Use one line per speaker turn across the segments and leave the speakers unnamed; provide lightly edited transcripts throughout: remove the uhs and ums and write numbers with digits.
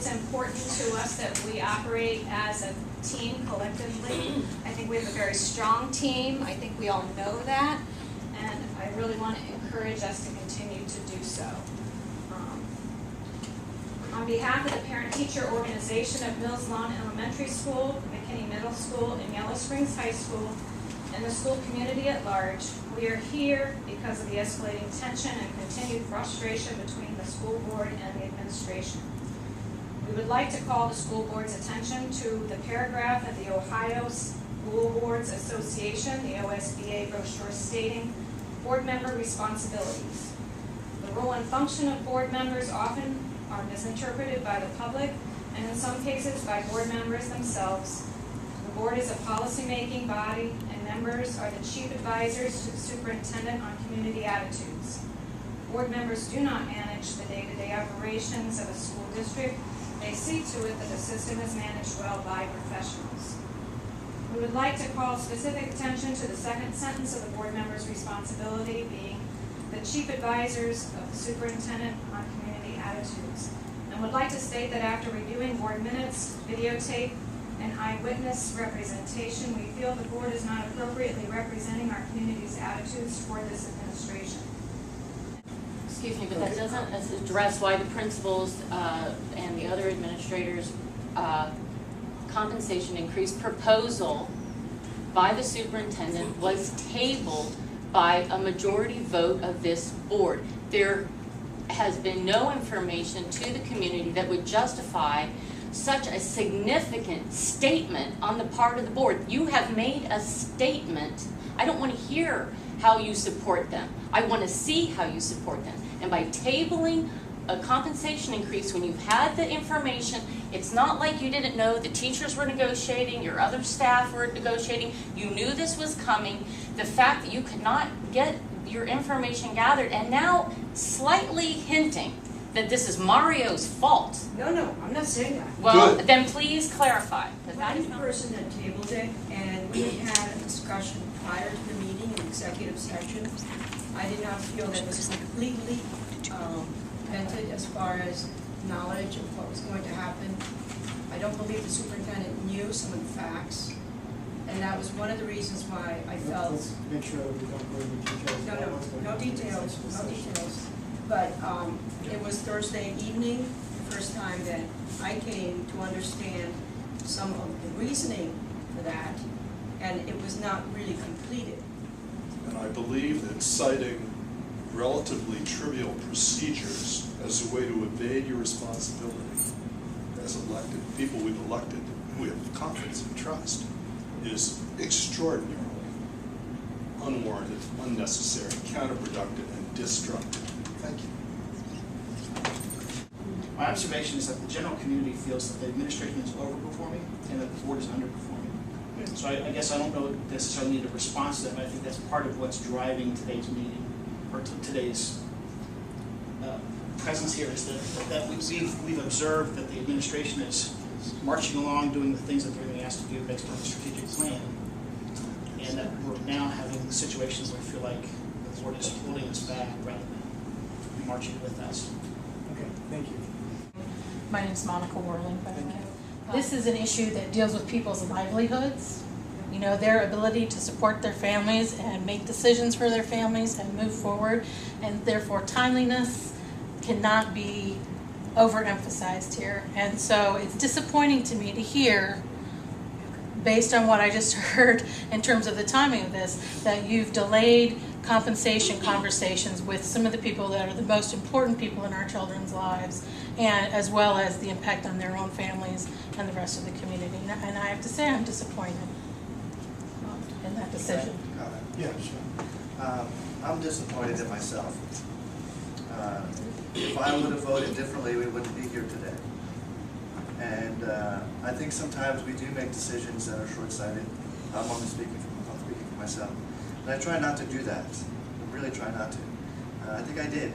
it's important to us that we operate as a team collectively. I think we have a very strong team. I think we all know that, and I really want to encourage us to continue to do so. On behalf of the parent-teacher organization of Mills Lawn Elementary School, McKinney Middle School, and Yellow Springs High School, and the school community at large, we are here because of the escalating tension and continued frustration between the school board and the administration. We would like to call the school board's attention to the paragraph of the Ohio School Boards Association, the OSBA brochure, stating board member responsibilities. The role and function of board members often are misinterpreted by the public and in some cases by board members themselves. The board is a policy-making body, and members are the chief advisors to the superintendent on community attitudes. Board members do not manage the day-to-day operations of a school district. They see to it that the system is managed well by professionals. We would like to call specific attention to the second sentence of the board member's responsibility being the chief advisors of the superintendent on community attitudes, and would like to state that after reviewing board minutes, videotape, and eyewitness representation, we feel the board is not appropriately representing our community's attitudes toward this administration.
Excuse me, but that doesn't address why the principals and the other administrators' compensation increase proposal by the superintendent was tabled by a majority vote of this board. There has been no information to the community that would justify such a significant statement on the part of the board. You have made a statement. I don't want to hear how you support them. I want to see how you support them. And by tabling a compensation increase when you've had the information, it's not like you didn't know the teachers were negotiating, your other staff were negotiating, you knew this was coming. The fact that you could not get your information gathered and now slightly hinting that this is Mario's fault.
No, I'm not saying that.
Well,
Good.
then please clarify. Because that
I'm
is
the
not.
person that tabled it, and we had a discussion prior to the meeting in executive session. I did not feel that it was completely vented as far as knowledge of what was going to happen. I don't believe the superintendent knew some of the facts, and that was one of the reasons why I felt.
Let's make sure that we don't go into details.
No details. But it was Thursday evening, the first time that I came to understand some of the reasoning for that, and it was not really completed.
And I believe that citing relatively trivial procedures as a way to evade your responsibility as elected people we've elected, who we have confidence and trust, is extraordinarily unwarranted, unnecessary, counterproductive, and destructive. Thank you.
My observation is that the general community feels that the administration is overperforming and that the board is underperforming. So I guess I don't know necessarily need a response to that, but I think that's part of what's driving today's meeting, or today's presence here, is that we've observed that the administration is marching along, doing the things that they're being asked to do based on the strategic plan, and that we're now having situations where we feel like the board is holding us back rather than marching with us.
Okay, thank you.
My name is Monica Worland, by the way. This is an issue that deals with people's livelihoods, you know, their ability to support their families and make decisions for their families and move forward, and therefore timeliness cannot be overemphasized here. And so it's disappointing to me to hear, based on what I just heard in terms of the timing of this, that you've delayed compensation conversations with some of the people that are the most important people in our children's lives, and as well as the impact on their own families and the rest of the community. And I have to say I'm disappointed in that decision.
Yeah, sure.
I'm disappointed in myself. If I would have voted differently, we wouldn't be here today. And I think sometimes we do make decisions that are short-sighted. I'm speaking for myself. And I try not to do that. I really try not to. I think I did.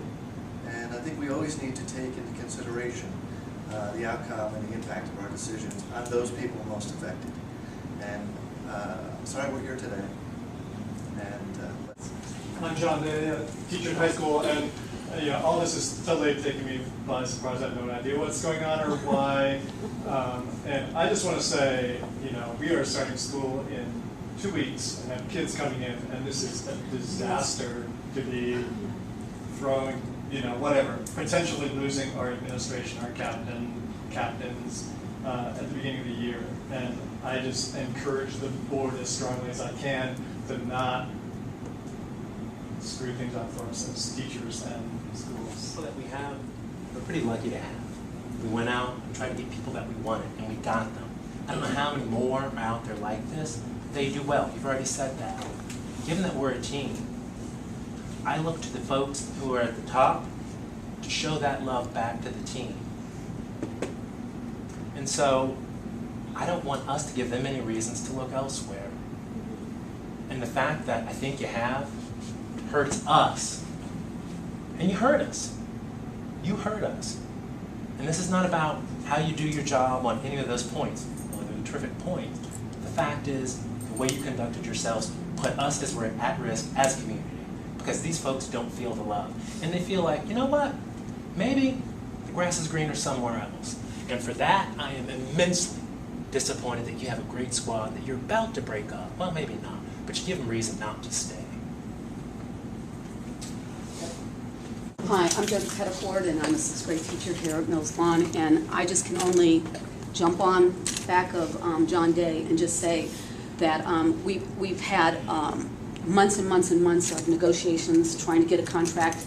And I think we always need to take into consideration the outcome and the impact of our decisions on those people most affected. And I'm sorry we're here today. And
I'm John, the teacher in high school, and you know, all this is totally taking me by surprise. I have no idea what's going on or why. And I just want to say, you know, we are starting school in 2 weeks and have kids coming in, and this is a disaster to be throwing, you know, whatever, potentially losing our administration, our captains at the beginning of the year. And I just encourage the board as strongly as I can to not screw things up for us as teachers and schools.
So that we're pretty lucky to have. We went out and tried to get people that we wanted, and we got them. I don't know how many more are out there like this. They do well. You've already said that. Given that we're a team, I look to the folks who are at the top to show that love back to the team. And so I don't want us to give them any reasons to look elsewhere. And the fact that I think you have hurts us. And you hurt us. You hurt us. And this is not about how you do your job on any of those points. Well, they're terrific points. The fact is, the way you conducted yourselves put us as we're at risk as a community. Because these folks don't feel the love. And they feel like, you know what? Maybe the grass is greener somewhere else. And for that, I am immensely disappointed that you have a great squad that you're about to break up. Well, maybe not, but you give them reason not to stay.
Hi, I'm Debbie Pettiford, and I'm a sixth grade teacher here at Mills Lawn, and I just can only jump on back of John Day and just say that we've had months and months and months of negotiations trying to get a contract.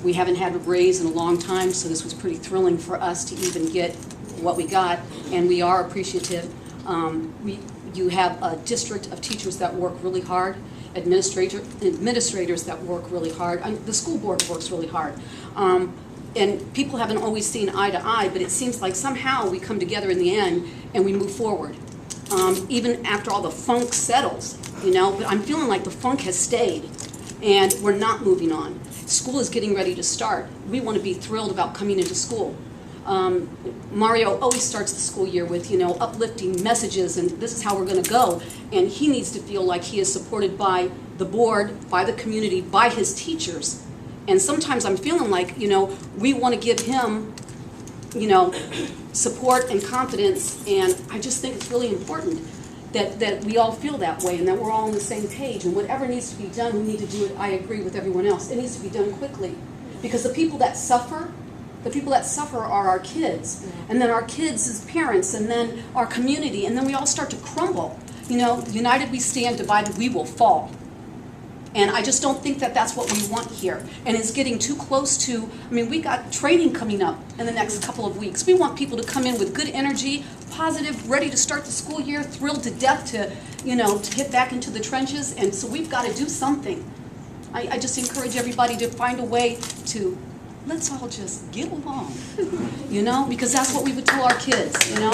We haven't had a raise in a long time, so this was pretty thrilling for us to even get what we got, and we are appreciative. You have a district of teachers that work really hard, administrators that work really hard. The school board works really hard. And people haven't always seen eye to eye, but it seems like somehow we come together in the end and we move forward. Even after all the funk settles, you know, but I'm feeling like the funk has stayed and we're not moving on. School is getting ready to start. We want to be thrilled about coming into school. Mario always starts the school year with, you know, uplifting messages and this is how we're going to go. And he needs to feel like he is supported by the board, by the community, by his teachers. And sometimes I'm feeling like, you know, we want to give him, you know, support and confidence. And I just think it's really important that we all feel that way and that we're all on the same page. And whatever needs to be done, we need to do it. I agree with everyone else. It needs to be done quickly. Because the people that suffer are our kids, and then our kids as parents, and then our community, and then we all start to crumble. You know, united we stand, divided we will fall. And I just don't think that that's what we want here. And it's getting too close to, I mean, we got training coming up in the next couple of weeks. We want people to come in with good energy, positive, ready to start the school year, thrilled to death to, you know, to get back into the trenches. And so we've got to do something. I just encourage everybody to find a way to, let's all just get along, you know, because that's what we would tell our kids, you know.